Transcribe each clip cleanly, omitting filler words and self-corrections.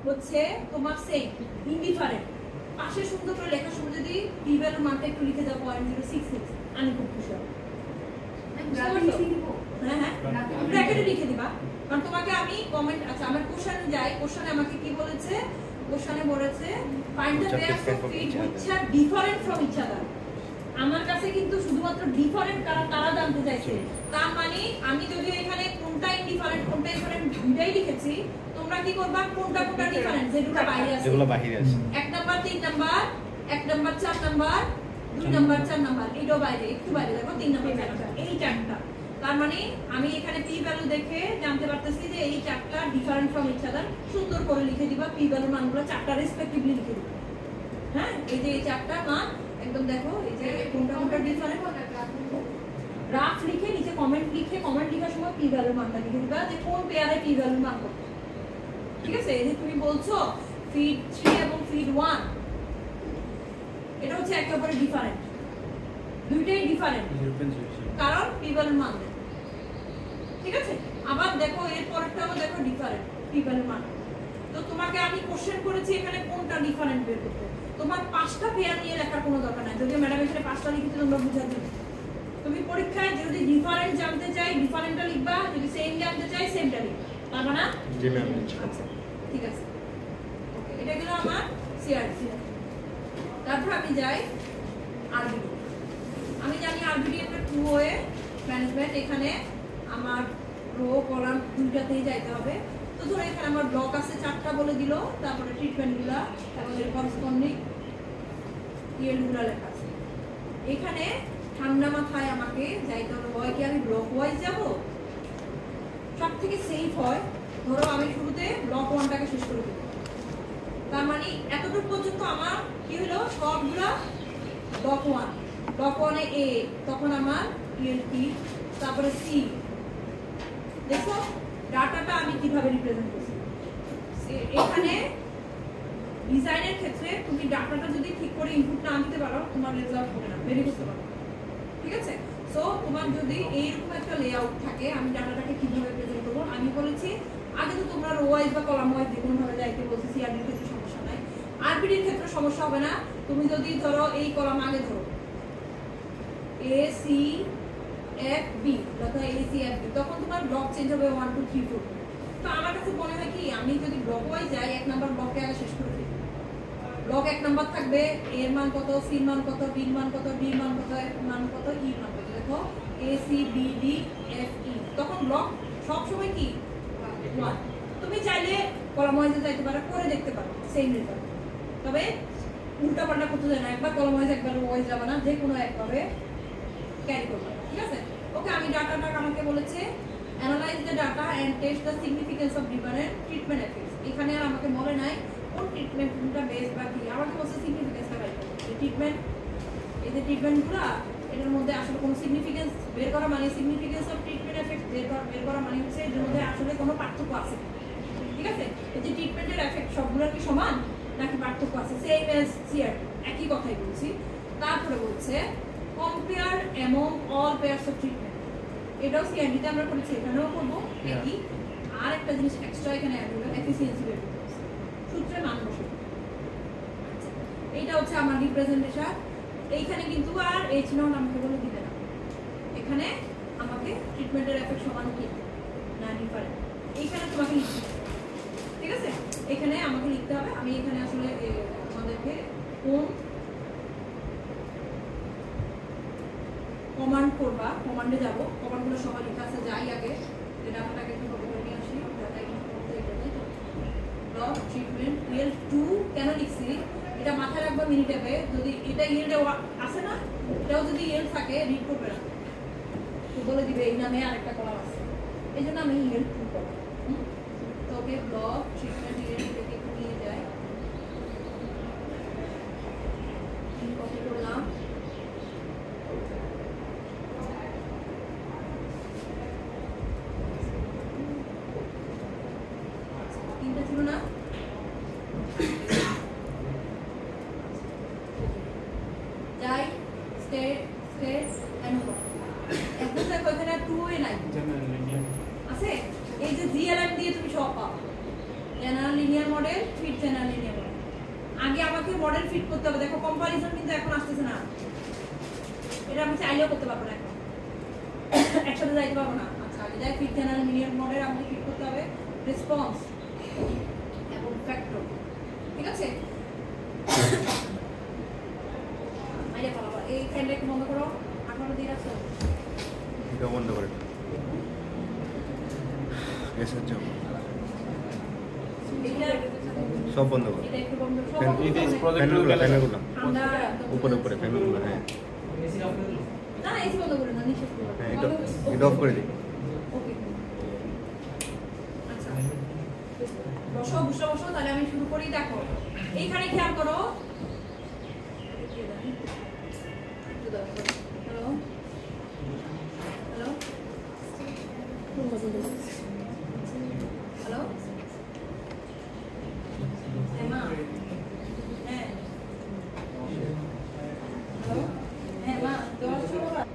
হচ্ছে তোমার same indifferent পাশে সুন্দর করে লেখার সময় যদি পি ভ্যালুর মানটা একটু লিখে দাও 0.066 আমি খুব খুশি হব। হ্যাঁ হ্যাঁ ব্র্যাকেটে লিখে দিবা, কারণ তোমাকে আমি কমেন্ট আচ্ছা আমার কোশ্চেনে যাই, কোশ্চেনে আমাকে কি বলেছে, কোশ্চেনে বলেছে find the pairs of fit which are different from each other. আমার কাছে কিন্তু শুধুমাত্র ডিফারেন্ট তারা জানতে চাইছে, তার মানে আমি যদি এখানে কোনটা ইনডিফারেন্ট কোনটা ডিফারেন্ট দুইটাই লিখেছি, তোমরা কি করবা কোনটা কোনটা ডিফারেন্ট যেগুলো বাইরে আছে, যেগুলো বাইরে আছে 1 number 3 number 1 number 4 number 2 number 4 number এইটা বাইরে একটু বাইরে দেখো 3 নাম্বার 4 নাম্বার এই চারটা। তার মানে আমি এখানে পি ভ্যালু দেখে জানতে পারতেছি যে এই চারটা ডিফারেন্ট ফ্রম ইচ আদার। সুন্দর করে লিখে দিবা পি ভ্যালু মানগুলো চারটা রেসপেক্টিভলি লিখে দিবা। হ্যাঁ এই যে এই চারটা মান একদম দেখো এই যে কোনটা কোনটা ডিফারেন্ট গ্রাফ লিখে নিচে কমেন্ট লিখে কমেন্ট লেখার সময় পি ভ্যালু মানটা লিখে দিবা যে কোন পেয়ারে পি ভ্যালু মান কত। ঠিক আছে, এই যে তুমি বলছো ফিড 3 এবং ফিড 1 এটা হচ্ছে একেবারে ডিফারেন্ট, দুইটাই ডিফারেন্ট কারণ পি ভ্যালু মান। ঠিক আছে, আবার দেখো এর পরেরটাও দেখো ডিফারেন্ট পি ভ্যালু মান। তো তোমাকে আমি কোশ্চেন করেছি এখানে কোনটা ডিফারেন্ট বের করতে, তোমার 5টা পেয়ার নিয়ে লেখার কোনো দরকার নাই। যদি ম্যাডাম এখানে 5টা লিখেছে তোমরা বুঝা দিবে। তুমি পরীক্ষায় যদি ডিফারেন্ট জানতে চাই ডিফারেন্টটা লিখবা, যদি সেম জানতে চাই সেমটা লিখবা, পারবা না? জি ম্যাম। আচ্ছা ঠিক আছে, ওকে এটা গেল আমার সিআরসি। তারপর আমি যাই আরবিডি। আমি জানি আরবিডি একটা টু ওয়ে ম্যানেজমেন্ট, এখানে আমার রো কলাম দুইটাতেই যাইতে হবে। তো ধরো এখানে আমার ব্লক আছে 4টা বলে দিল, তারপরে ট্রিটমেন্টগুলো এবং এর করেসপন্ডিং ইয়েলগুলো লেখা আছে। এখানে ঠান্ডা মাথায় আমাকে যাইতে হবে, হয় কি আমি ব্লক ওয়াইজ যাব, সব থেকে সেফ হয় ধরো আমি শুরুতে ব্লক 1টাকে শেষ করে দেব। তার মানে এতটুকু পর্যন্ত আমার কি হলো সবগুলা ব্লক 1, ব্লক 1 এ তখন আমার ইএলটি, তারপরে সি। দেখো ডাটাটা আমি কিভাবে রিপ্রেজেন্ট করছি। এখানে ডিজাইনের ক্ষেত্রে তুমি ডাটাটা যদি ঠিক করে ইনপুট না দিতে পারো তোমার রেজাল্ট হবে না, বের করতে পারো। ঠিক আছে, সো তোমার যদি এইরকম একটা লেআউট থাকে আমি ডাটাটাকে কিভাবে প্রেজেন্ট করব, আমি বলেছি আগে তো তোমরা রো ওয়াইজ বা কলাম ওয়াইজ যে কোনো ভাবে যাইতে বলছি। সিআরডির ক্ষেত্রে সমস্যা নাই, আরবিডির ক্ষেত্রে সমস্যা হবে না। তুমি যদি ধরো এই কলাম আগে ধরো এ সি এফ বি, অর্থাৎ এ সি এফ বি, তখন তোমার ব্লক চেঞ্জ হবে 1 2 3 4। তো আমার কাছে মনে হয় কি আমি যদি ব্লক ওয়াইজ যাই 1 নাম্বার ব্লকে আগে শেষ করে দিই। ব্লক 1 নাম্বার থাকবে এ এর মান কত, সি এর মান কত, বি এর মান কত, ডি এর মান কত, এফ এর মান কত, ই এর মান কত। দেখো A C B D F E, তখন ব্লক সব সময় কি 1। তুমি চাইলে কলাম ওয়াইজে যাইতে পারো, করে দেখতে পারো সেম রেজাল্ট, তবে উল্টা পাল্টা করতে যায় না। একবার কলাম ওয়াইজ একবার ওয়াইজ যাবে না, যে কোনো একভাবে ক্যারি করবে। ঠিক আছে, ওকে আমি ডাটাটা আমাকে বলেছে analyse the data and test the significance of different treatment effects. এখানে আর আমাকে বলে নাই কোন ট্রিটমেন্টটা বেস্ট বা কি, আমাকে বলছে সিগনিফিকেন্সটা বের করতে। এই ট্রিটমেন্ট, এই যে ট্রিটমেন্টগুলো এটার মধ্যে আসলে কোনো সিগনিফিকেন্স বের করা মানে সিগনিফিকেন্স অফ ট্রিটমেন্ট এফেক্ট বের করা মানে হচ্ছে এর মধ্যে আসলে কোনো পার্থক্য আছে। ঠিক আছে, এই যে ট্রিটমেন্টের এফেক্ট সবগুলো কি সমান নাকি পার্থক্য আছে, সেম এজ সিআরটি, একই কথাই বলছি। তারপরে বলছে compare among all pairs of treatment, এটাও সিআরটিতে আমরা করেছি, এখানেও করবো একই। আর একটা জিনিস এক্সট্রা এখানে অ্যাড হলো এফিসিয়েন্সি বের করতে হবে, সূত্রে মান বসে। আচ্ছা এইটা হচ্ছে আমার রিপ্রেজেন্টেশন। এইখানে কিন্তু আর এই চিহ্ন আমাকে বলে দিবে না, এখানে আমাকে ট্রিটমেন্টের এফেক্ট সমান কি না ডিফারেন্ট এইখানে তোমাকে লিখতে হবে। ঠিক আছে, এখানে আমাকে লিখতে হবে। আমি এখানে আসলে আমাদেরকে কোন কমান্ড করবা, কমান্ডে যাব, কমান্ডগুলো সবাই লেখা আছে। যাই আগে যে ডাটাটাকে একটু কপি করে নিয়ে আসি, ডাটা এখানে করতে এটা তো ব্লক ট্রিটমেন্ট ইএল 2 কেন লিখছি এটা মাথায় রাখবা মিনিটেপে। যদি এটা ইএলটা আছে না, এটাও যদি ইএল থাকে রিড করবে না, তো বলে দিবে এই নামে আরেকটা কলাম আছে, এই জন্য আমি ইএল 2 করব। তো ওকে ব্লক ট্রিটমেন্ট ইএল থেকে একটু নিয়ে যায়, কপি করলাম। তিনটা ছিল না, যাই স্টেট স্টেট এন্ড এখন দেখো এখানে 2 এ নাই আছে, এই যে জিএলএম দিয়ে তুমি সব পাও। জেনারেল মডেল ফিট করতে হবে। দেখো কম্পারিজন কিন্তু এখন আসতেছে না, এটা আমি চাইলেও করতে পারবো না, এখন একসাথে যাইতে পারবো না। আচ্ছা এটা ফিট জেনারেল মিনিমাম মডেল আমাকে ফিট করতে হবে রেসপন্স এবং ফ্যাক্টর, ঠিক আছে? আইডিয়া পাবো। এই ফ্যানটা একটু বন্ধ করো, 18 দিয়ে রাখছো, এটা বন্ধ করে এসে যাও, সব বন্ধ করো, এটা একটু বন্ধ করো, ফ্যানগুলো উপরে উপরে ফ্যানগুলো, হ্যাঁ না এসি বন্ধ করে না, নিচে করো, হ্যাঁ এটা অফ করে দিই। ওকে আচ্ছা বসো বসো বসো, তাহলে আমি শুরু করি। দেখো এইখানে খেয়াল করো, হ্যালো হ্যালো হ্যালো মা, হ্যাঁ হ্যালো, হ্যাঁ মা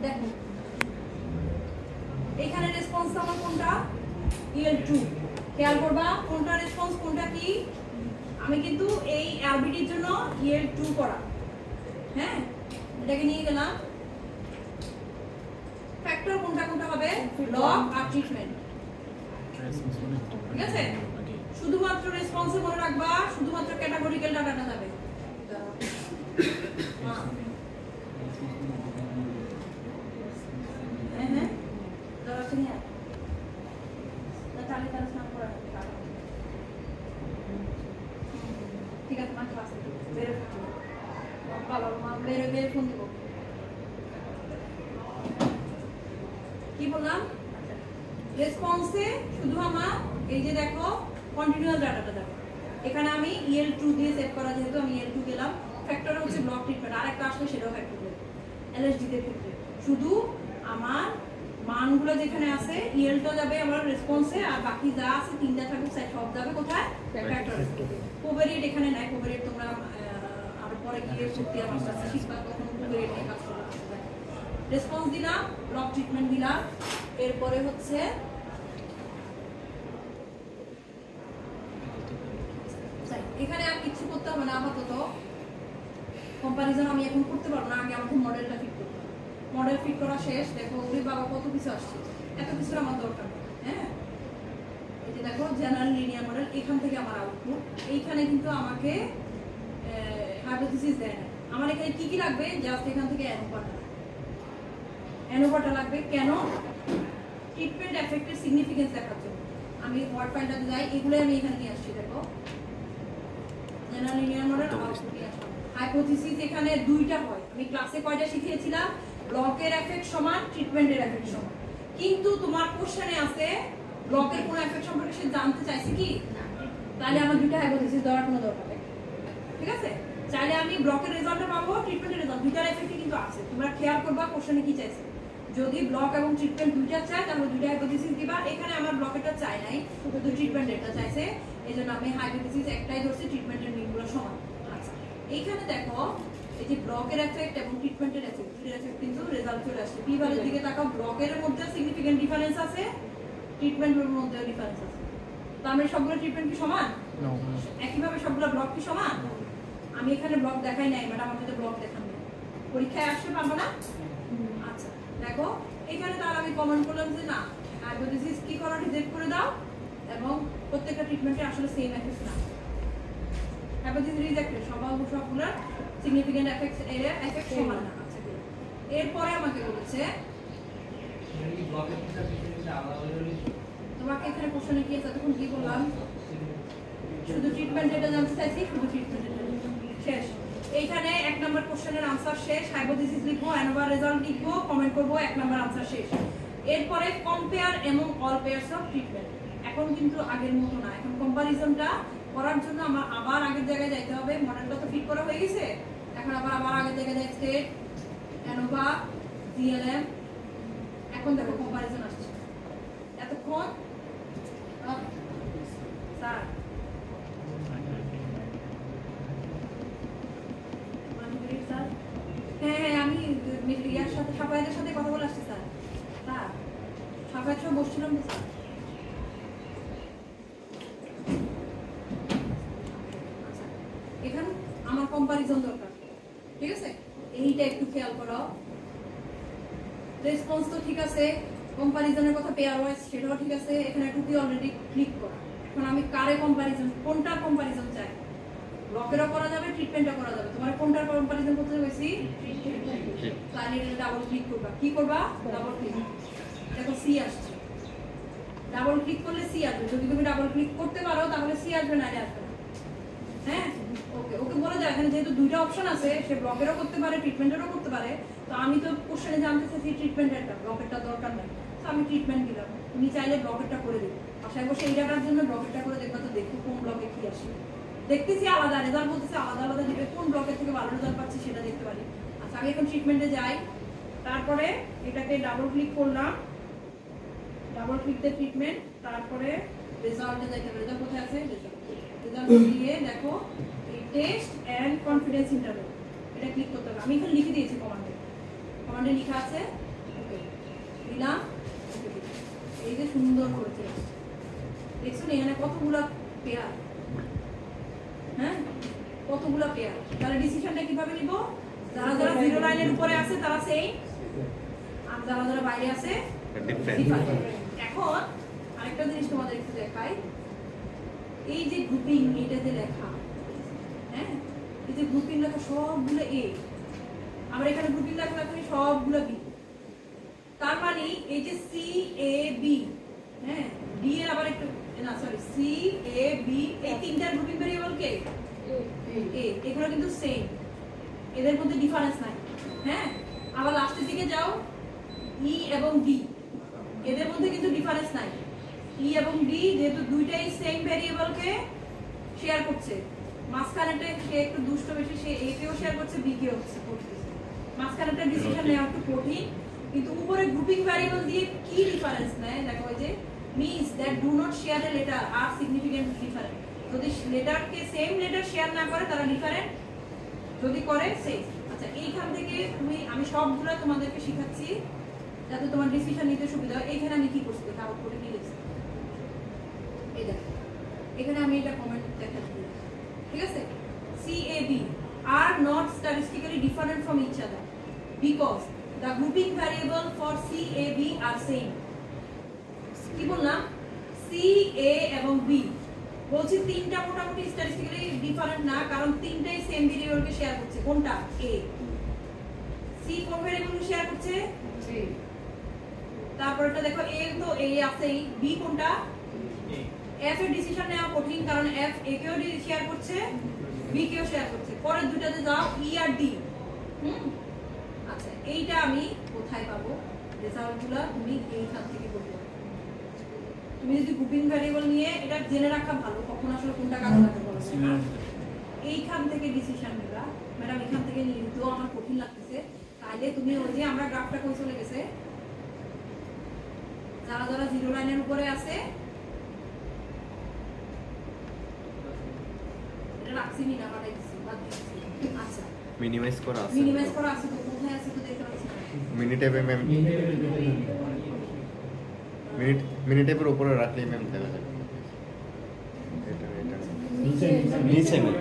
দেখো এখানে রেসপন্স আমার কোনটা, EL2, খেয়াল করবা কোনটা রেসপন্স কোনটা কি। আমি কিন্তু এই আরবিটির জন্য EL2 করা, হ্যাঁ এটাকে নিয়ে গেলাম। ফ্যাক্টর কোনটা কোনটা হবে, লগ আর ট্রিটমেন্ট, ঠিক আছে? শুধুমাত্র রেসপন্সে মনে রাখবা, শুধুমাত্র ক্যাটাগরিক্যাল ডাটাটা যাবে। হ্যাঁ হ্যাঁ দাঁড়া শুনি আর তাহলে তারা স্নান করা ঠিক আছে, মা ক্লাস বেরো, বাবা মা বেরো বেরো ফোন দিব। কি বললাম, রেসপন্সে শুধু আমার এই যে দেখো কন্টিনিউয়াস ডাটাটা দেখো, এখানে আমি EL2 দিয়ে সেভ করা, যেহেতু আমি EL2 গেলাম। ফ্যাক্টর হচ্ছে ব্লক ট্রিটমেন্ট, আরেকটা আসলে সেটাও ফ্যাক্টর দেব LSD তে ক্ষেত্রে। শুধু আমার মানগুলো যেখানে আছে EL2 যাবে আমার রেসপন্সে, আর বাকি যা আছে তিনটা থাকুক সব যাবে কোথায়, ফ্যাক্টরে। কোভেরিয়েট এখানে নাই, কোভেরিয়েট তোমরা আর পরে গিয়ে সত্যি আর মাস্টার্সে শিখবা, তখন কোভেরিয়েট নিয়ে কাজ করবা। রেসপন্স দিলাম, ব্লক ট্রিটমেন্ট দিলাম, এরপরে হচ্ছে এখানে আর কিছু করতে হবে না আপাতত। কম্পারিজন আমি এখন করতে পারবো না, আগে আমাকে মডেলটা ফিট করতে হবে। মডেল ফিট করা শেষ, দেখো ওরে বাবা কত কিছু আসছে, এত কিছু আমার দরকার নেই। হ্যাঁ এই যে দেখো জেনারেল লিনিয়ার মডেল, এখান থেকে আমার আউটপুট, এইখানে কিন্তু আমাকে হাইপোথিসিস দেয় না। আমার এখানে কি কি লাগবে, জাস্ট এখান থেকে অ্যানোভাটা লাগবে। কেন, ট্রিটমেন্ট এফেক্টের সিগনিফিকেন্স দেখার জন্য। আমি ওয়ার্ড ফাইলটাতে যাই, এগুলোই আমি এখানে নিয়ে আসছি। দেখো জেনারেল লিনিয়ার মডেল, আউটপুট নিয়ে আসলাম। হাইপোথিসিস এখানে দুইটা হয়, আমি ক্লাসে কয়টা শিখিয়েছিলাম, ব্লকের এফেক্ট সমান ট্রিটমেন্টের এফেক্ট সমান। কিন্তু তোমার কোশ্চেনে আছে ব্লকের কোনো এফেক্ট সম্পর্কে সে জানতে চাইছে কি, তাহলে আমার দুইটা হাইপোথিসিস দেওয়ার কোনো দরকার নেই, ঠিক আছে? চাইলে আমি ব্লকের রেজাল্টটা পাবো, ট্রিটমেন্টের রেজাল্ট, দুইটার এফেক্টই কিন্তু আছে। তোমরা খেয়াল করবা কোশ্চেনে কি চাইছে। যদি ব্লক এবং ট্রিটমেন্ট দুইটা চাই তাহলে দুইটা হাইপোথিসিস দিবা। এখানে আমার ব্লকেরটা চাই নাই, শুধু ট্রিটমেন্টেরটা চাইছে, এইজন্য আমি হাইপোথিসিস একটাই ধরছি, ট্রিটমেন্টের মিনগুলো সমান। আচ্ছা এইখানে দেখো এই যে ব্লকের এফেক্ট এবং ট্রিটমেন্টের এফেক্ট, দুইটার এফেক্ট কিন্তু রেজাল্ট চলে আসছে। পিভারের দিকে তাকাও, ব্লকের মধ্যে সিগনিফিকেন্ট ডিফারেন্স আছে, ট্রিটমেন্টের মধ্যে ডিফারেন্স আছে। তো আমরা সবগুলো ট্রিটমেন্ট কি সমান, একইভাবে সবগুলো ব্লক কি সমান? আমি এখানে ব্লক দেখাই নাই, ম্যাডাম আমাকে তো ব্লক দেখান নাই, পরীক্ষায় আসতে পারবো না। আচ্ছা দেখো এখানে তার আমি কমেন্ট করলাম যে না, হাইপোথিসিস কি করো, রিজেক্ট করে দাও, এবং প্রত্যেকটা ট্রিটমেন্টে আসলে সেম এফেক্ট না, হাইপোথিসিস রিজেক্টেড, সবগুলোর সিগনিফিকেন্ট এফেক্ট সমান না। আচ্ছা এরপরে আমাকে বলেছে তোমাকে এখানে কোশ্চেনে কি আছে, তখন কি বললাম, শুধু ট্রিটমেন্ট যেটা জানতে চাইছি, শুধু ট্রিটমেন্ট শেষ। এইখানে 1 নাম্বার কোশ্চেনের আনসার শেষ, হাইপোথিসিস লিখবো, অ্যানোভা রেজাল্ট লিখবো, কমেন্ট করবো, 1 নাম্বার আনসার শেষ। এরপরে কম্পেয়ার এবং অল পেয়ারস অফ ট্রিটমেন্ট। এখন কিন্তু আগের মতো না, এখন কম্পারিজনটা করার জন্য আমার আবার আগের জায়গায় যাইতে হবে। মডেলটা তো ফিট করা হয়ে গেছে, এখন আবার আগের জায়গায় যাই, স্টেট, অ্যানোভা, জিএলএম। এখন দেখো কম্পারিজন আসছে। এতক্ষণ স্যার হ্যাঁ আমি ইয়ার সাথে সাফায়াতের সাথে কথা বলে আসছি স্যার। স্যার সাফায়াত সব বসছিলাম তো স্যার। আচ্ছা এখানে আমার কম্পারিজন দরকার, ঠিক আছে? এইটা একটু খেয়াল করো। রেসপন্স তো ঠিক আছে, কম্পারিজনের কথা পেয়ার ওয়াইজ সেটাও ঠিক আছে, এখানে টুপি অলরেডি ক্লিক করা। এখন আমি কারে কম্পারিজন, কোনটার কম্পারিজন চাই? ব্লকেরও করা যাবে, ট্রিটমেন্টও করা যাবে। তোমার কোনটার কম্পারিজন করতে হয়েছি? তাহলে এটা ডাবল ক্লিক করবা। কি করবা? Double click. দেখো সি আসছে, ডাবল ক্লিক করলে সি আসবে। যদি তুমি ডাবল ক্লিক করতে পারো তাহলে সি আসবে, না আসবে না। হ্যাঁ, ওকে ওকে বলে দাও এখানে যেহেতু দুইটা অপশন আছে, সে ব্লকেরও করতে পারে, ট্রিটমেন্টেরও করতে পারে। তো আমি তো কোশ্চেনে জানতে চাইছি ট্রিটমেন্টেরটা, ব্লকেরটা দরকার নাই, তো আমি ট্রিটমেন্ট দিলাম। তুমি চাইলে ব্লকেরটা করে দিবে, আশা করছি এই ডাটার জন্য ব্লকেরটা করে দেখবা। তো দেখো কোন ব্লকে কি আসে। দেখতেছি আলাদা রেজাল্ট বলতেছে, আলাদা আলাদা দিবে, কোন ব্লকের থেকে ভালো রেজাল্ট পাচ্ছি সেটা দেখতে পারি। আচ্ছা, আমি এখন ট্রিটমেন্টে যাই। তারপরে এটাকে ডাবল ক্লিক করলাম, ডাবল ক্লিক দিয়ে ট্রিটমেন্ট, তারপরে রেজাল্টে যাইতে হবে। রেজাল্ট কোথায় আছে? রেজাল্ট দিয়ে দেখো এই টেস্ট এন্ড কনফিডেন্স ইন্টারভিউ, এটা ক্লিক করতে হবে। আমি এখানে লিখে দিয়েছি কমান্ডে লেখা আছে, ওকে দিলাম। এই যে সুন্দর করে চলে আসছে, দেখছো না এখানে কতগুলা পেয়ার? হ্যাঁ, কতগুলা পেয়ার। তাহলে ডিসিশনটা কিভাবে নিব? যারা যারা জিরো লাইনের উপরে আছে তারা সেম, আর যারা যারা বাইরে আছে ডিফারেন্ট। এখন আরেকটা জিনিস তোমাদের একটু দেখাই, এই যে গ্রুপিং, এটা যে লেখা, হ্যাঁ এই যে গ্রুপিং লেখা সবগুলো এ, আমরা এখানে গ্রুপিং লেখা রাখি সবগুলো বি। তার মানে এই যে সি এ বি, হ্যাঁ ডি এর আবার একটু না সরি সি এ বি, এই তিনটা গ্রুপিং ভেরিয়েবল কে এ, এগুলো কিন্তু সেম, এদের মধ্যে ডিফারেন্স নাই। হ্যাঁ, আবার লাস্টের দিকে যাও, ই এবং ডি, এদের মধ্যে কিন্তু ডিফারেন্স নাই। ই এবং ডি যেহেতু দুইটাই সেম ভেরিয়েবলকে শেয়ার করছে, মাঝখানেটা সে একটু দুষ্ট বেশি, সে এ কেও শেয়ার করছে, বি কেও করছে। মাঝখানেটা ডিসিশন নেওয়া একটু কঠিন, কিন্তু উপরে গ্রুপিং ভ্যারিয়েবল দিয়ে কি ডিফারেন্স নেয় দেখো, ওই যে means that do not share a letter are significantly different. যদি লেটারকে সেম লেটার শেয়ার না করে তারা ডিফারেন্ট, যদি করে সেম। আচ্ছা, এইখান থেকে তুমি, আমি সবগুলো তোমাদেরকে শেখাচ্ছি যাতে তোমার ডিসিশন নিতে সুবিধা হয়। এইখানে আমি কি করছি দেখো, আউটপুটে কি লিখছি, এই দেখো এখানে আমি এটা কমেন্ট দেখাচ্ছি, ঠিক আছে? CAB are not statistically different from each other because the grouping variable for CAB are same. কি বললাম? C, A এবং B বলছি তিনটা মোটামুটি স্ট্যাটিস্টিক্যালি ডিফারেন্ট না, কারণ তিনটাই সেম ভেরিয়েবলকে শেয়ার করছে। কোনটা? A। C কোন ভেরিয়েবলকে শেয়ার করছে? A। তারপরটা দেখো A তো A আছেই, B কোনটা? F এর ডিসিশন নেওয়া কঠিন, কারণ F A কেও শেয়ার করছে, B কেও শেয়ার করছে। পরের দুটাতে যাও, E আর D। আচ্ছা, এইটা আমি কোথায় পাবো? রেজাল্টগুলো তুমি এইখান থেকে করবে। তুমি যদি গ্রুপিং ভ্যারিয়েবল নিয়ে এটা জেনে রাখা ভালো, কখন আসলে কোনটা কাজে লাগে বলো। এইখান থেকে ডিসিশন নিবা, ম্যাডাম এখান থেকে নিয়ে তো আমার কঠিন লাগতেছে, তাইলে তুমি ওই যে আমরা গ্রাফটা কই চলে গেছে, যারা যারা জিরো লাইনের উপরে আছে এটা রাখছি নি না, বাটাই দিছি, বাদ দিছি। আচ্ছা, মিনিমাইজ করা আছে, মিনিমাইজ করা আছে, তো কোথায় আছে তো দেখতে পাচ্ছি না। মিনিটেপে ম্যাম, মিনিটেপের উপরে রাখলেই ম্যাম দেখা যাবে। এটা নিচে ম্যাম,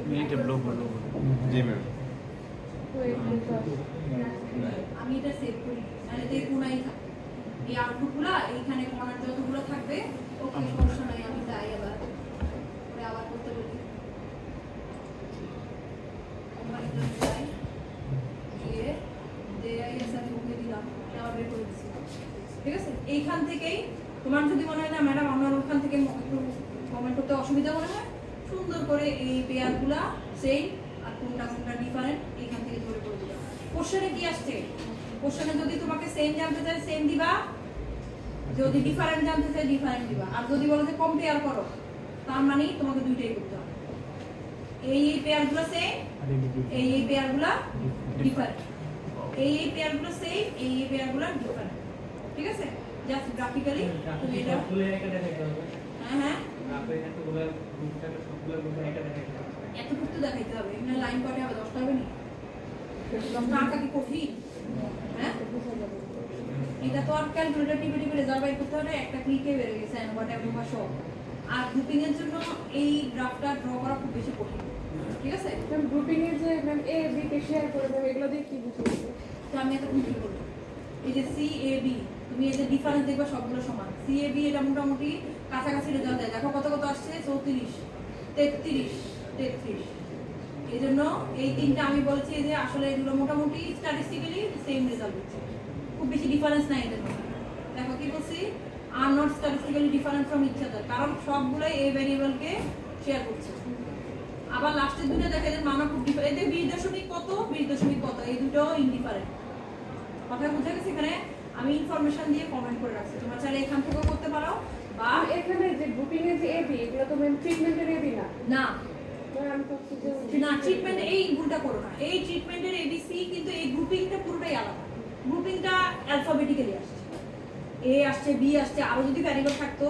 মিনিটেপ লোক হলো। জি ম্যাম, আমি এটা সেভ করি, মানে দেখুনাই থাকে এই আউটপুটগুলো, এইখানে কর্নার যতগুলো থাকবে। ওকে, সমস্যা নাই, আমি যাই আবার পরে আবার করতে বলি। ঠিক আছে, এইখান থেকেই তোমার যদি মনে হয় না ম্যাডাম আমার ওখান থেকে একটু কমেন্ট করতে অসুবিধা মনে হয়, সুন্দর করে এই পেয়ারগুলা সেম আর কোনটা কোনটা ডিফারেন্ট এইখান থেকে ধরে করে দিবা। কোশ্চেনে কি আসছে? কোশ্চেনে যদি তোমাকে সেম জানতে চাই সেম দিবা, যদি ডিফারেন্ট জানতে চাই ডিফারেন্ট দিবা, আর যদি বলো যে কম্পেয়ার করো তার মানে তোমাকে দুইটাই করতে হবে। এই পেয়ারগুলো সেম, এই পেয়ারগুলো ডিফারেন্ট, এই পেয়ারগুলো সেম, এই পেয়ারগুলো ডিফারেন্ট। ঠিক আছে, জাস্ট গ্রাফিক্যালি তুমি এটা হ্যাঁ হ্যাঁ এতটুকু তো দেখাইতে হবে। এখানে লাইন কয়টা হবে? 10টা হবে না? 10টা আঁকা কি কঠিন? হ্যাঁ, এটা তো আর ক্যালকুলেটর টিপে টিপে রেজাল্ট বাইর করতে হবে, একটা ক্লিকে বের হয়ে গেছে এন হোয়াট এভার সব। আর গ্রুপিং এর জন্য এই গ্রাফটা ড্র করা খুব বেশি কঠিন, ঠিক আছে? ম্যাম গ্রুপিং এ যে ma'am A B K share করে ম্যাম এগুলো দিয়ে কি বুঝাচ্ছি? তো আমি এটা কি করব, এই যে সি এ বি তুমি এদের ডিফারেন্স দেখবা সবগুলো সমান। সি এ বি এটা মোটামুটি কাছাকাছি রেজাল্ট দেয়। দেখো কত কত আসছে, 34 33 33। এই জন্য এই তিনটা আমি বলছি যে আসলে এগুলো মোটামুটি স্ট্যাটিস্টিক্যালি সেম রেজাল্ট দিচ্ছে, খুব বেশি ডিফারেন্স নাই এদের মধ্যে। দেখো কি বলছি, are not statistically different from each other, কারণ সবগুলোই এ ভ্যারিয়েবলকে শেয়ার করছে। আবার লাস্টের দুটো দেখে এদের মানা খুব ডিফারেন্ট, এদের 20 কত 20 কত, এই দুটো ইনডিফারেন্ট। কথা বুঝে গেছে? এখানে আমি ইনফরমেশন দিয়ে কমেন্ট করে রাখছি, তোমরা চাইলে এখান থেকেও করতে পারো বা এখানে যে গ্রুপিং এর যে এ বি এগুলো তো ম্যাম ট্রিটমেন্টের এ বি না। না আমি তো না, ট্রিটমেন্ট এই ভুলটা করো না। এই ট্রিটমেন্টের এবিসি কিন্তু এই গ্রুপিংটা পুরোটাই আলাদা। গ্রুপিংটা অ্যালফাবেটিক্যালি আসছে, এ আসছে, বি আসছে, আরো যদি ভ্যারিয়েবল থাকতো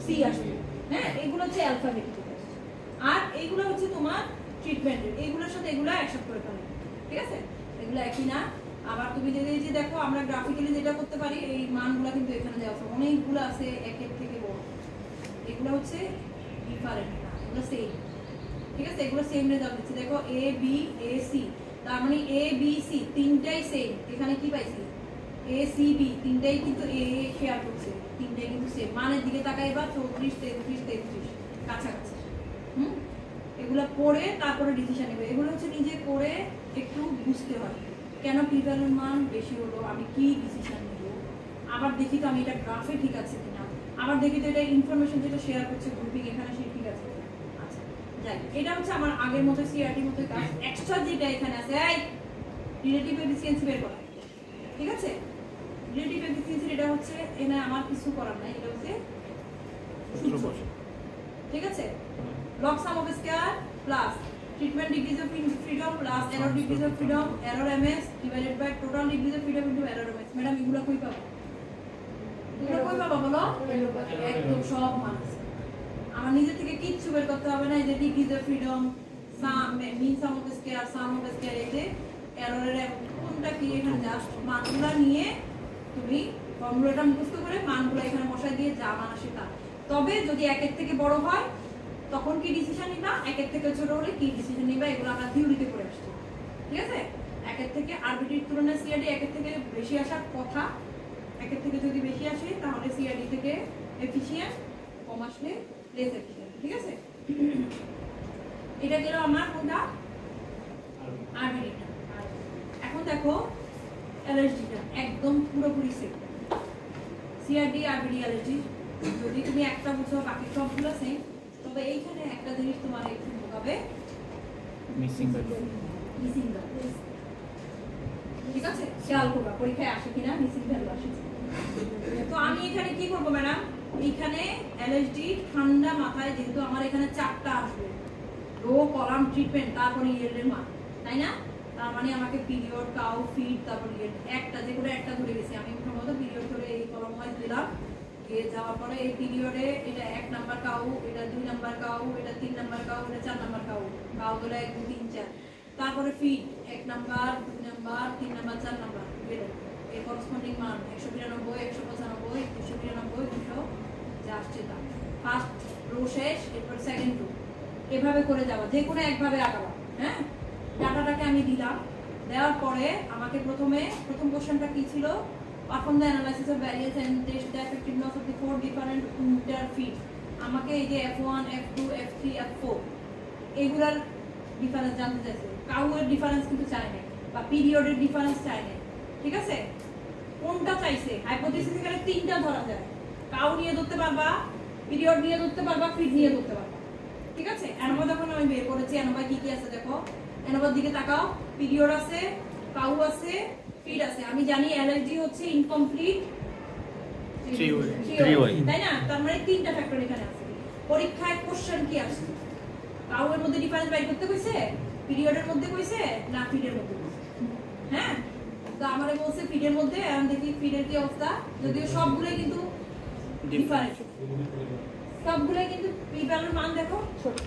সি আসছে। হ্যাঁ, এগুলো হচ্ছে অ্যালফাবেটিক্যালি আসছে, আর এইগুলো হচ্ছে তোমার ট্রিটমেন্টের। এইগুলোর সাথে এগুলো একসাথে করে ফেলে, ঠিক আছে? এগুলো একই না। আবার তুমি যদি এই যে দেখো আমরা গ্রাফিক্যালি যেটা করতে পারি, এই মানগুলো কিন্তু এখানে দেওয়া আছে, অনেকগুলো আছে একের থেকে বড়। এগুলো হচ্ছে ডিফারেন্ট না, এগুলো সেম, ঠিক আছে? এগুলো সেম রেজাল্ট দিচ্ছে। দেখো এ বি এ সি, তার মানে এ বি সি তিনটাই সেম। এখানে কি পাইছি, এ সি বি তিনটাই কিন্তু এ শেয়ার করছে, তিনটাই কিন্তু সেম। মানের দিকে তাকাই বা 34 33 33 কাছাকাছি। এগুলো পড়ে তারপরে ডিসিশন নেবে। এগুলো হচ্ছে নিজে করে একটু বুঝতে হয় কেন প্রিভ্যালেন্ট মান বেশি হলো, আমি কি ডিসিশন নেব। আবার দেখি তো আমি এটা গ্রাফে ঠিক আছে কিনা, আবার দেখি তো এটা ইনফরমেশন যেটা শেয়ার করছে গ্রুপিং এখানে সে ঠিক আছে। যাই, এটা হচ্ছে আমার আগের মতো সিআরটি মতো কাজ। এক্সট্রা যেটা এখানে আছে, এই রিলেটিভ এফিসিয়েন্সি বের করা, ঠিক আছে? রিলেটিভ এফিসিয়েন্সি এটা হচ্ছে এখানে আমার কিছু করার নাই, এটা হচ্ছে সূত্র, ঠিক আছে? Log sum of square plus treatment degrees of freedom plus error degrees of freedom error MS divided by total degrees of freedom into error MS. Madam এগুলো কই পাবো, এগুলো কই পাবো বলো? একদম সব মান আছে, আমার নিজে থেকে কিচ্ছু বের করতে হবে না। এই যে degrees of freedom, sum mean sum of square, sum of square, এই যে এররের কোনটা কি, এখানে জাস্ট মানগুলো নিয়ে তুমি ফর্মুলাটা মুখস্থ করে মানগুলো এখানে বসাই দিয়ে যা মান আসে তা। তবে যদি একের থেকে বড় হয় তখন কি ডিসিশন নিবা, একের থেকে ছোট হলে কি ডিসিশন নিবা, এগুলো আমরা থিওরিতে করে আসছি, ঠিক আছে? একের থেকে আরবিটির তুলনায় সিআরডি একের থেকে বেশি আসার কথা। একের থেকে যদি বেশি আসে তাহলে সিআরডি থেকে এফিশিয়েন্ট, কম আসলে লেস এফিশিয়েন্ট, ঠিক আছে? এটা গেল আমার কোনটা, আরবিটিটা। এখন দেখো এলএসডিটা একদম পুরোপুরি সেম। সিআরডি আরবিটি এলএসডি যদি তুমি একটা বুঝো বাকি সবগুলো সেম, তবে এইখানে একটা জিনিস তোমার একটু বোঝাবে, মিসিং ভ্যালু, মিসিং ভ্যালু, ঠিক আছে? খেয়াল করবা পরীক্ষায় আসে কিনা মিসিং ভ্যালু আসে। তো আমি এখানে কি করব ম্যাডাম, এইখানে এলএসডি ঠান্ডা মাথায়, যেহেতু আমার এখানে 4টা আসবে, রো কলাম ট্রিটমেন্ট তারপরে ইয়েল্ডের মান, তাই না? তার মানে আমাকে পিরিয়ড কাউ ফিড তারপর ইয়েল্ড একটা যে করে একটা ধরে গেছি আমি, প্রথমত পিরিয়ড ধরে এই কলম ওয়াইজ দিলাম। যাওয়ার পরে এই পিরিয়ডে এটা 1 নাম্বার কাউ, এটা 2 নাম্বার কাউ, এটা 3 নাম্বার কাউ, এটা 4 নাম্বার কাউ, কাউ গুলো 1 2 3 4। তারপরে feed 1 number 2 number 3 number 4 number বের এর করসপন্ডিং মান 192 195 292 200 যা আসছে তা। ফার্স্ট রো শেষ, এরপর সেকেন্ড রো, এভাবে করে যাওয়া, যে কোনো একভাবে আগাবা। হ্যাঁ, ডাটাটাকে আমি দিলাম, দেওয়ার পরে আমাকে প্রথম কোশ্চেনটা কি ছিল, perform the analysis of variance and test the effectiveness of the 4 different interfeeds. আমাকে এই যে F1 F2 F3 F4 এগুলার ডিফারেন্স জানতে চাইছে। কাউয়ের ডিফারেন্স কিন্তু চাই না, বা পিরিয়ডের ডিফারেন্স চাই না, ঠিক আছে? কোনটা চাইছে, হাইপোথিসিস এখানে 3টা ধরা যায়, কাউ নিয়ে ধরতে পারবা, পিরিয়ড নিয়ে ধরতে পারবা, ফিড নিয়ে ধরতে পারবা, ঠিক আছে? অ্যানোভা যখন আমি বের করেছি, অ্যানোভা কি কি আছে দেখো, অ্যানোভার দিকে তাকাও, পিরিয়ড আছে, কাউ আছে, ফিড আছে। আমি জানি এলএসডি হচ্ছে ইনকমপ্লিট 3Y, তাই না? তার মানে 3টা ফ্যাক্টর এখানে আছে। পরীক্ষায় কোশ্চেন কি আসছে, কাউয়ের মধ্যে ডিফারেন্স বাই করতে কইছে, পিরিয়ডের মধ্যে কইছে না ফিডের মধ্যে কইছে? হ্যাঁ, তো আমারে বলছে ফিডের মধ্যে। এখন দেখি ফিডের কি অবস্থা, যদিও সবগুলোই কিন্তু ডিফারেন্ট, সবগুলোই কিন্তু প্রিভ্যালেন্ট মান দেখো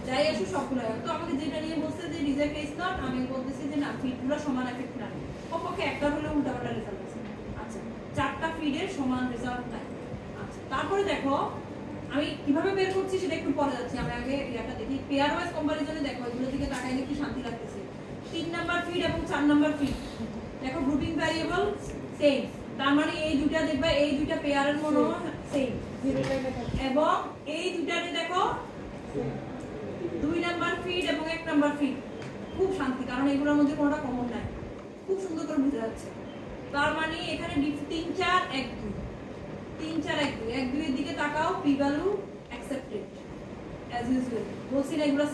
যাই আসে সবগুলো। তো আমাকে যেটা নিয়ে বলছে যে রিজেক্ট ইজ নট, আমি বলতেছি যে না, ফিডগুলো সমান এফেক্ট না, কমপক্ষে একটা হলে উল্টাপাল্টা রেজাল্ট আছে। আচ্ছা, 4টা ফিডের সমান রেজাল্ট নাই। আচ্ছা, তারপরে দেখো আমি কিভাবে বের করছি সেটা একটু পরে যাচ্ছি। আমি আগে এটা দেখি পেয়ার ওয়াইজ কম্পারিজনে দেখো এগুলো দিকে তাকাইলে কি শান্তি লাগতেছে। 3 নাম্বার ফিড এবং 4 নাম্বার ফিড দেখো গ্রুপিং ভ্যারিয়েবল সেম, তার মানে এই দুটো দেখবা এই দুটো পেয়ারের মনো সেম, এবং এই দুটারে দেখো 2 নাম্বার ফিড এবং 1 নাম্বার ফিড খুব শান্তি, কারণ এগুলোর মধ্যে কোনোটা কমন নাই, খুব সুন্দর করে বোঝা যাচ্ছে। তার মানে এখানে 3 4 1 2 3 4 1 2 1 2 এর দিকে তাকাও, P value accepted as usual. বলছি না এগুলো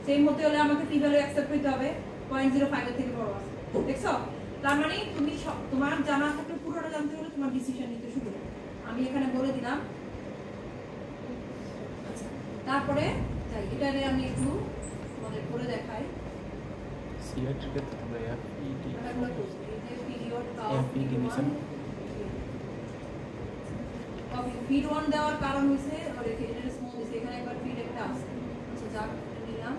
সেম হতে হলে আমাকে পি ভ্যালু অ্যাকসেপ্ট হতে হবে 0.05 এর থেকে বড় আছে, দেখছো? তার মানে তুমি তোমার জানা থাকলে পুরোটা জানতে হলে তোমার ডিসিশন নিতে শুরু করো। আমি এখানে বলে দিলাম। আচ্ছা, তারপরে তাই এটারে আমি একটু তোমাদের করে দেখাই। সিআরটির ক্ষেত্রে আমরা এফইডি এটাগুলো করছি এই যে পিরিয়ড কাউ এফইডি নিছেন কপি ফিড 1 দেওয়ার কারণ হইছে আর এখানে স্মল দিছে, এখানে একবার ফিড একটা আছে। আচ্ছা যাক এটা নিলাম।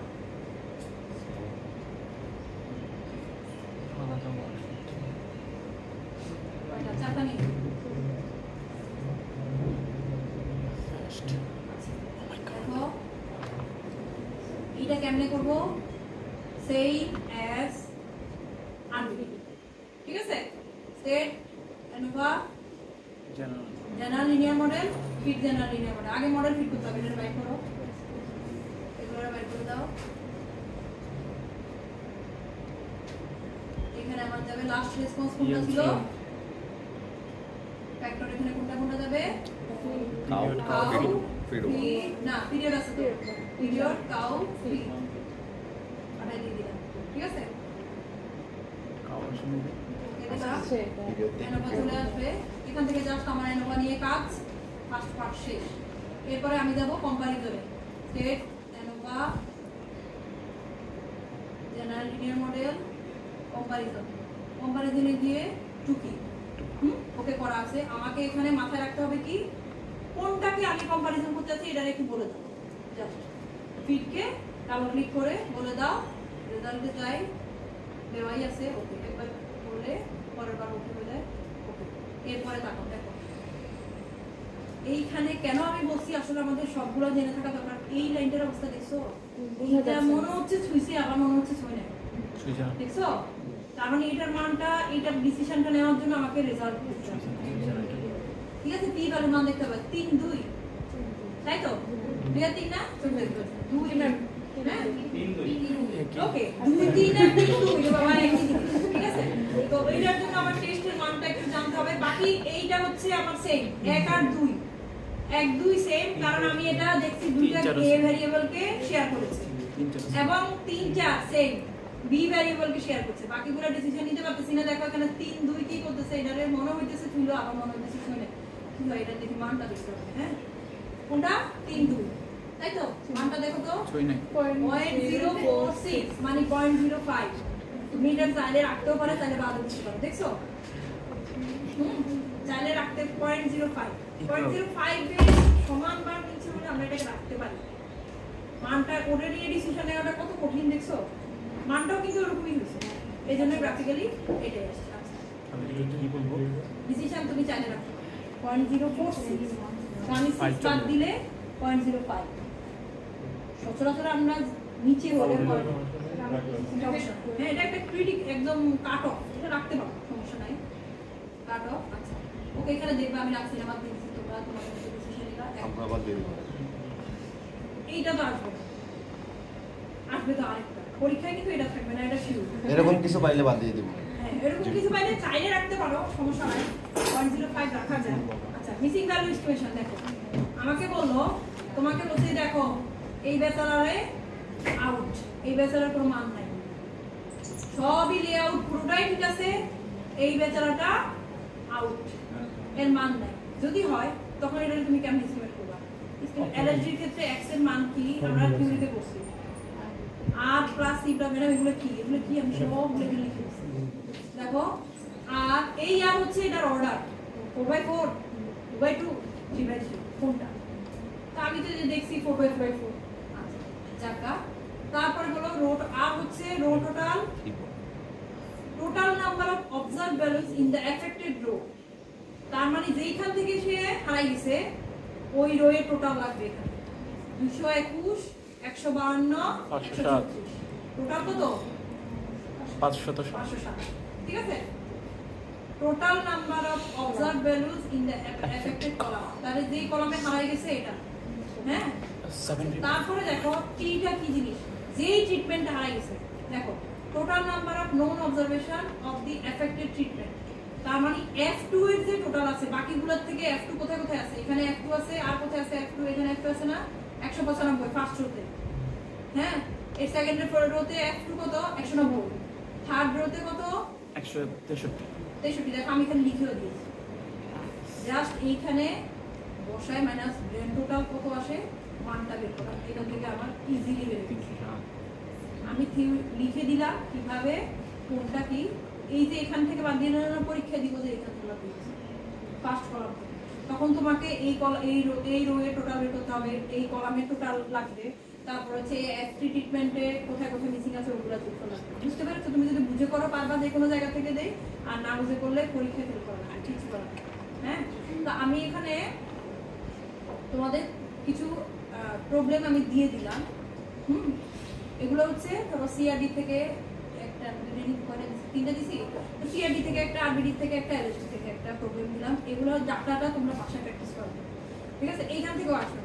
কয়টা চারটা নিয়ে দেখো এটা কেমনে করব, সেম অ্যাজ আরবিটি, ঠিক আছে? State ANOVA general linear model, fit general linear model. আগে মডেল ফিট করতে হবে, এটা বাইট করো, এগুলো বাইট করে দাও। এখানে আমার যাবে লাস্ট রেসপন্স কোনটা ছিল, ফ্যাক্টর এখানে কোনটা যাবে, কাউ ফিড না পিরিয়ড আছে তো, পিরিয়ড কাউ ফিড আটা দিয়ে দিলাম, ঠিক আছে? খাওয়ার সময় এনোভা চলে আসবে, এখান থেকে জাস্ট আমার এনোভা নিয়ে কাজ ফার্স্ট পার্ট শেষ। এরপরে আমি যাব কম্পারিজনে, state ANOVA general linear model কম্পারিজনে গিয়ে টুকি ওকে করা আছে। আমাকে এখানে মাথায় রাখতে হবে কি কোনটাকে আমি কম্পারিজন করতে চাচ্ছি, এটা একটু বলে দাও। জাস্ট ফিডকে ডাবল ক্লিক করে বলে দাও, রেজাল্টে যাই দেওয়াই আছে, ওকে একবার বলে পরের বার ওকে হয়ে যায়, ওকে। এরপরে তাকাও দেখো এইখানে কেন আমি বলছি আসলে আমাদের সবগুলো জেনে থাকা দরকার। এই লাইনটার অবস্থা দেখছো, এটা মনে হচ্ছে ছুঁইছে আবার মনে হচ্ছে ছুঁই নাই, দেখছো? তার মানে এটার মানটা এটার ডিসিশনটা নেওয়ার জন্য আমাকে রেজাল্ট করতে হবে, ঠিক আছে? পি ভ্যালু মান দেখতে হবে 3 2, তাই তো? 2 আর 3 না 2 না, হ্যাঁ 3 2, ওকে 2 3 আর 3 2 এটা বাবা একই জিনিস, ঠিক আছে? তো এটার জন্য আমার টেস্টের মানটা একটু জানতে হবে। বাকি এইটা হচ্ছে আমার সেম 1 আর 2 1 2 সেম, কারণ আমি এটা দেখছি দুইটা a ভ্যারিয়েবলকে শেয়ার করেছে, এবং 3 4 সেম বি ভ্যারিয়েবলকে শেয়ার করছে। বাকিগুলো ডিসিশন নিতে পারতেছি না। দেখো এখানে 3 2 কি করতেছে, এটারে মনে হইতেছে তুইলো আবার মনে হইতেছে শুনে কি হয়, এটা দেখি মানটা দেখতে হবে। হ্যাঁ কোনটা 3 2, তাই তো? মানটা দেখো তো ছই নাই 0.046 মানে 0.05। তুমি এটা চাইলে রাখতেও পারো, চাইলে বাদ দিতে পারো, দেখছো? চাইলে রাখতে 0.05 এর সমান মান নিচে হলে আমরা এটাকে রাখতে পারি। মানটা ওটা নিয়ে ডিসিশন নেওয়াটা কত কঠিন, দেখছো? মানটাও কিন্তু এরকমই হয়েছে, এই জন্য গ্রাফিক্যালি এটাই আসছে। আচ্ছা আমি কি বলবো, ডিসিশন তুমি চাইলে রাখতে পারো 0.046, আমি 6 বাদ দিলে 0.05। সচরাচর আমরা নিচে হলে হ্যাঁ এটা একটা ক্রিটিক একদম কাট অফ, এটা রাখতে পারো, সমস্যা নাই, কাট অফ। আচ্ছা ওকে এখানে দেখবে আমি রাখছি না, বাদ দিয়েছি, তোমরা তোমার ডিসিশন নিলা আমরা বাদ দিয়ে দেব। এইটা তো আসবে তো আরেকটা পরীক্ষায়, কিন্তু এটা থাকবে না, এটা শিওর। এরকম কিছু পাইলে বাদ দিয়ে দেব। হ্যাঁ এরকম কিছু পাইলে চাইলে রাখতে পারো, সমস্যা নাই, 0.05 রাখা যায়। আচ্ছা মিসিং ভ্যালু এস্টিমেশন দেখো, আমাকে বললো তোমাকে বলছি দেখো এই বেচারারে আউট, এই বেচারার কোনো মান নাই, সবই লেআউট পুরোটাই ঠিক আছে, এই বেচারাটা আউট, এর মান নাই। যদি হয় তখন এটা তুমি কেমন এস্টিমেট করবা? এলএসডির ক্ষেত্রে এক্স এর মান কি আমরা থিওরিতে করছি, আর প্লাস সি প্লাস ম্যাডাম এগুলো কি আমি সবগুলো লিখে দিচ্ছি। দেখো আর এই আর হচ্ছে এটার অর্ডার 4/4 2/2 3/3 কোনটা? তা আমি তো যে দেখছি 4/4। আচ্ছা যাকা তারপর হলো রোট আর হচ্ছে row total number of observed values in the affected row. তার মানে যেইখান থেকে সে হারাই গেছে ওই রোয়ে টোটাল লাগবে এখানে 221 152 136 টোটাল কত 507 ঠিক আছে total number of observe values in the affected column তাহলে যে কলামে হারাই গেছে এটা হ্যাঁ তারপরে দেখো টিটা কি জিনিস যেই ট্রিটমেন্ট হারাই গেছে দেখো total number of known observation of the affected treatment তার মানে F2 এর যে টোটাল আছে বাকিগুলোর থেকে F2 কোথায় কোথায় আছে এখানে F2 আছে আর কোথায় আছে F2 এখানে F2 আছে না 195 ফার্স্ট রোতে হ্যাঁ এর সেকেন্ড রোতে F2 কত 190 থার্ড রোতে কত 163 দেখো আমি এখানে লিখেও দিয়েছি জাস্ট এইখানে বসায় মাইনাস ব্রেন টোটাল কত আসে মানটা বের করা এখান থেকে আমার ইজিলি বের হচ্ছে আমি লিখে দিলাম কিভাবে কোনটা কি এই যে এখান থেকে বাদ দিয়ে পরীক্ষা দিব যে এখান থেকে ফার্স্ট কলাম তখন তোমাকে এই রোয়ে টোটাল বের করতে হবে এই কলামে টোটাল লাগবে তারপর হচ্ছে F3 ট্রিটমেন্টে কোথায় কোথায় মিসিং আছে ওগুলো দেখতে লাগবে বুঝতে পেরেছো তুমি যদি বুঝে করো পারবা যে কোনো জায়গা থেকে দেই আর না বুঝে করলে পরীক্ষায় ফেল করো না ঠিক করো হ্যাঁ তো আমি এখানে তোমাদের কিছু প্রবলেম আমি দিয়ে দিলাম এগুলো হচ্ছে ধরো সিআরডি থেকে একটা তিনটা দিছি তো সিআরডি থেকে একটা আরবিডি থেকে একটা এলএসডি থেকে একটা প্রবলেম দিলাম এগুলো ডাটাটা তোমরা বাসায় প্র্যাকটিস করবে ঠিক আছে এইখান থেকেও আসবে